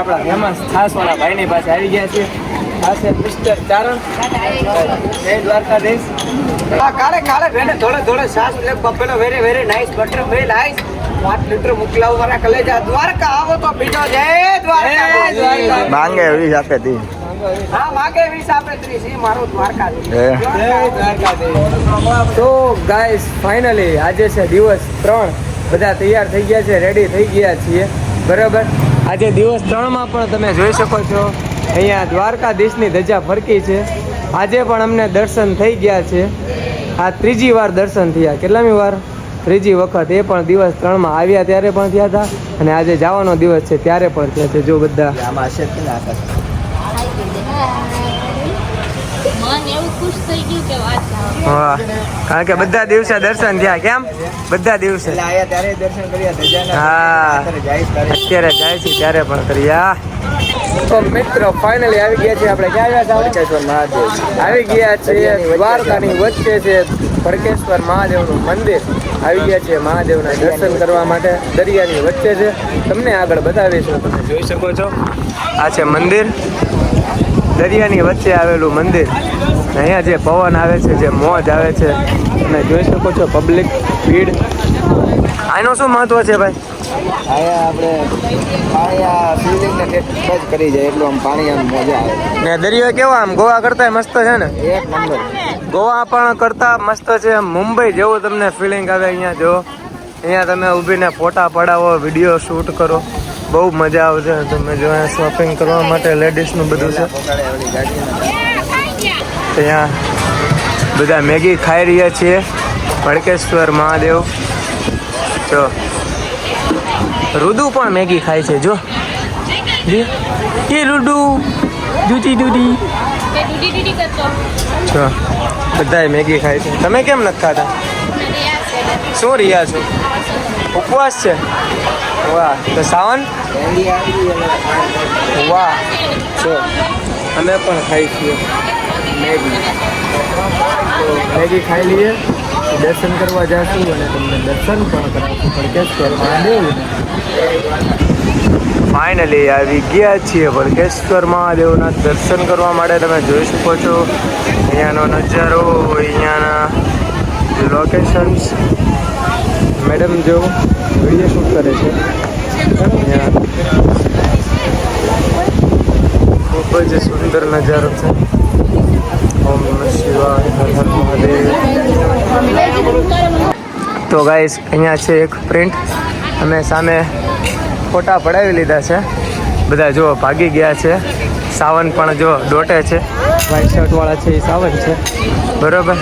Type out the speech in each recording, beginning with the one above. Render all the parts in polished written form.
આપણા ફેમસ છાસવાળા ભાઈની પાસે આવી ગયા છે. આ છે મિસ્ટર ચારણ. જય દ્વારકાધીશ. કાલે કાલે બેને થોડે થોડે છાસ લે buffalo very very nice buttermilk nice 5 litre મોકલાવ મારા કલેજા. દ્વારકા આવો તો બીજો જય દ્વારકા. માંગે 20 આપે તી. હા માંગે 20 આપે 30 મારો દ્વારકાધીશ. જય દ્વારકાધીશ. તો ગાઈસ ફાઇનલી આજે છે દિવસ 3. બધા તૈયાર થઈ ગયા છે, રેડી થઈ ગયા છીએ. બરાબર. આજે દિવસ 3માં પણ તમે જોઈ શકો છો અહીંયા દ્વારકાધીશની ધજા ફરકી છે. આજે પણ અમને દર્શન થઈ ગયા છે. આ ત્રીજી વાર દર્શન થયા. કેટલામી વાર? ત્રીજી વખત. એ પણ દિવસ 3માં આવ્યા ત્યારે પણ થયા હતા અને આજે જવાનો દિવસ છે ત્યારે પણ થયા છે. જો બધા આમાં છે કે ના આકાશ મન એવું ખુશ થઈ ગયું કે વાત હા, કારણ કે બધા દિવસે દર્શન થયા. કેમ? બધા દિવસે આયા ત્યારે દર્શન કર્યા ધજાના. હા, અત્યારે જાય છે ત્યારે પણ કર્યા. તો મિત્રો ફાઇનલી આવી ગયા છે. આપણે ક્યાં આવ્યા હતા? ભડકેશ્વર મહાદેવ આવી ગયા છે દ્વારકાની વચ્ચે છે ભડકેશ્વર મહાદેવનું મંદિર. આવી ગયા છે મહાદેવના દર્શન કરવા માટે. દરિયાની વચ્ચે છે. તમને આગળ બતાવીશું. તમે જોઈ શકો છો આ છે મંદિર. દરિયાની વચ્ચે આવેલું મંદિર. અહીંયા જે પવન આવે છે, જે મોજ આવે છે, તમે જોઈ શકો છો. પબ્લિક ભીડ. આનું શું મહત્વ છે ભાઈ? આયા આપણે પાણી આ શિવલિંગને ટચ કરી જાય એટલું આમ પાણી આમ મજા આવે. ને દરિયો કેવો આમ ગોવા કરતા મસ્ત છે ને? એક નંબર. ગોવા પણ કરતા મસ્ત છે. મુંબઈ જેવું તમને ફિલિંગ આવે. અહીંયા જો અહીંયા તમે ઊભીને ફોટા પડાવો, વિડીયો શૂટ કરો, બહુ મજા આવશે. તમે જો અહીંયા શોપિંગ કરવા માટે લેડીઝનું બધું છે. અહીંયા બધા મેગી ખાઈ રહ્યા છીએ. ભડકેશ્વર મહાદેવ. જો રુદુ પણ મેગી ખાય છે. જો એ રુદુ દૂધી દૂધી જો બધાય મેગી ખાય છે. તમે કેમ નથી ખાતા? શું રહ્યા છો? ઉપવાસ છે? વાહ. તો સાવન વાહ. જો અમે પણ ખાઈ છીએ મેગી. તો મેગી ખાઈ લઈએ, દર્શન કરવા જઈશું અને તમને દર્શન પણ કરાવશું ભડકેશ્વર મહાદેવ. ફાઇનલી આવી ગયા છીએ ભડકેશ્વર મહાદેવના દર્શન કરવા માટે. તમે જોઈ શકો છો અહીંયાનો નજારો, અહીંયાના લોકેશન્સ. મેડમ જો વિડીયો શૂટ કરે છે. અહીંયા ખૂબ જ સુંદર નજારો છે. ઓમ નમઃ શિવાય, હર હર મહાદેવ. તો ગાઈસ અહીંયા છે એક પ્રિન્ટ. અમે સામે ફોટા પડાવી લીધા છે. બધા જો ભાગી ગયા છે. સાવન પણ જો દોટે છે. વ્હાઈટ શર્ટવાળા છે એ સાવન છે. બરોબર.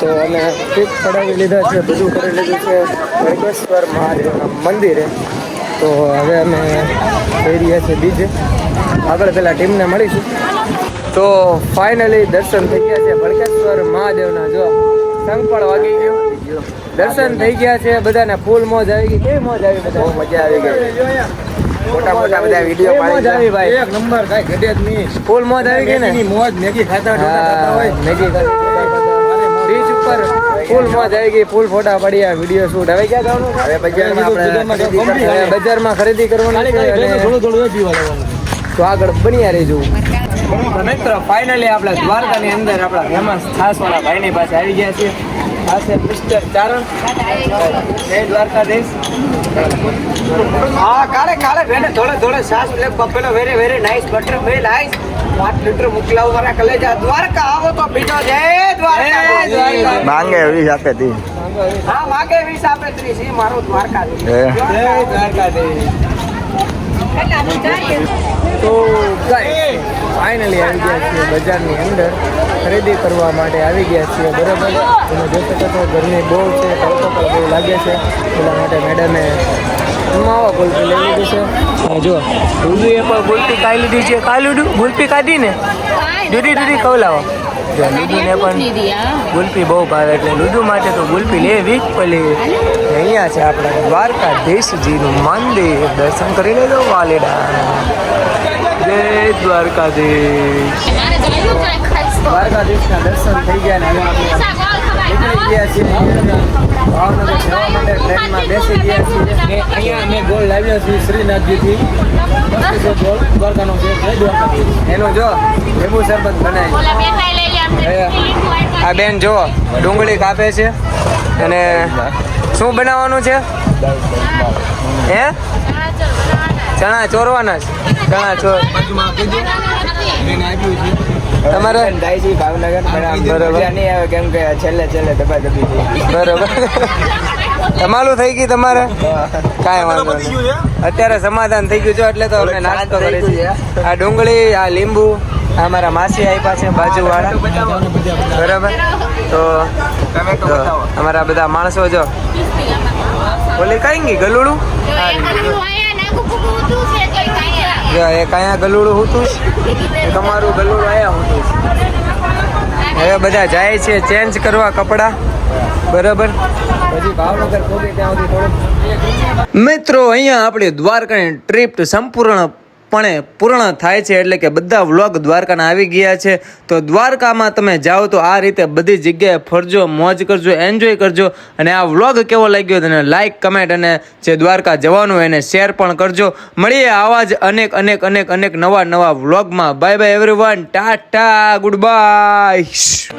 તો અમે પિક પડાવી લીધા છે, બધું કરી લીધું છે ભડકેશ્વર મહાદેવના મંદિરે. તો હવે અમે જઈ રહ્યા છીએ બીજે. આગળ પેલા ટીમને મળીશું. તો ફાઇનલી દર્શન થઈ ગયા છે ભડકેશ્વર મહાદેવના. જો સંગ પણ વાગી ગયું. દર્શન થઈ ગયા છે. બધાને ફૂલ મોજ આવી ગઈ. કેવી મોજ આવી? બધા બહુ મજા આવી ગઈ. મોટા મોટા બધા વિડીયો મોજ આવી ભાઈ. એક નંબર કાંઈ ઘટે જ નહીં. ફૂલ મોજ આવી ગઈ ને? મોજ મેગી ખાતા હોય. મેગી બીચ ઉપર ફૂલ મોજ આવી ગઈ. ફૂલ ફોટા પડ્યા, વિડીયો શૂટ. હવે ક્યાં જવાનું? હવે બજારમાં ખરીદી કરવાની છે. તો આગળ બન્યા રહેજો. મિત્રો ફાઇનલી આપણે દ્વારકાની અંદર આપણા ફેમસ છાસવાળા ભાઈની પાસે આવી ગયા છીએ. આ છે મિસ્ટર ચારણ. જય દ્વારકાધીશ. હા કાલે કાલે બેને થોડે થોડે છાસ લે buffalo very very nice buttermilk nice 5 litre મોકલાવ મારા કલેજા. દ્વારકા આવો તો બીજો જય દ્વારકા. માંગે 20 આપે તી. હા માંગે 20 આપે 30 મારો દ્વારકાધીશ. જય દ્વારકાધીશ. તો ફાઇનલી આવી ગયા છીએ બજારની અંદર. ખરીદી કરવા માટે આવી ગયા છીએ. બરાબર. તમે જોઈ શકો છો ગરમી બહુ છે, તડકો પણ બહુ લાગે છે. એટલા માટે મેડમે માવા ગુલ્ફી લઈ લીધી છે. જો દૂધીએ પણ ગુલ્ફી ખાઈ લીધી છે. ખાઈ લીધું ગુલ્ફી ખાધી ને? દૂધી દૂધી ખવડાવો. લુડુને પણ ગુલ્ફી બહુ ભાવે એટલે લુડુ માટે તો ગુલ્ફી લેવી જ પડે. અહીંયા છે આપણા દ્વારકાધીશજીનું મંદિર. દર્શન કરી લેજો વાલેડા. જય દ્વારકાધીશ. દ્વારકાધીશના દર્શન થઈ ગયા ને હવે આપણે નીકળી ગયા છીએ ભાવનગર જવા માટે ટ્રેનમાં બેસી ગયા છીએ અહીંયા અમે ગોળ લાવ્યા છીએ શ્રીનાથજીથી ગોળ દ્વારકાનો છે જય દ્વારકાધીશ એનો જો લીંબુ શરબત બનાવી ઓલા બેઠા લઈ લે આમ આ બેન જો ડુંગળી કાપે છે અને શું બનાવવાનું છે હે ચણા ચોરવાના છે ચણા ચોર તમારે ડાયસી ભાવનગર બરોબર. નહીં આવે કેમ કે છેલ્લે દબા દબી થઈ બરોબર તમારું થઈ ગયું તમારે કાંઈ વાંધો નહીં અત્યારે સમાધાન થઈ ગયું છે એટલે તો અમે નાસ્તો કરીએ છીએ આ ડુંગળી આ લીંબુ આ મારા માસી આપ્યા છે બાજુવાળા બરાબર તો તો અમારા બધા માણસો જો ઓલી કઈ ગઈ ગલુડું જો એક અહીંયા ગલુડું હતું તમારું ગલુડું અહીંયા હતું હવે બધા જાય છે ચેન્જ કરવા કપડાં બરાબર પછી ભાવનગર પહોંચી ત્યાં સુધી થોડુંક મિત્રો અહીંયા આપણી દ્વારકાની ટ્રીપ સંપૂર્ણપણે પૂર્ણ થાય છે એટલે કે બધા વ્લોગ દ્વારકાના આવી ગયા છે તો દ્વારકામાં તમે જાઓ તો આ રીતે બધી જગ્યાએ ફરજો મોજ કરજો એન્જોય કરજો અને આ વ્લોગ કેવો લાગ્યો તેને લાઈક કમેન્ટ અને જે દ્વારકા જવાનું એને શેર પણ કરજો મળીએ આવા જ અનેક નવા વ્લોગમાં bye bye everyone tata good bye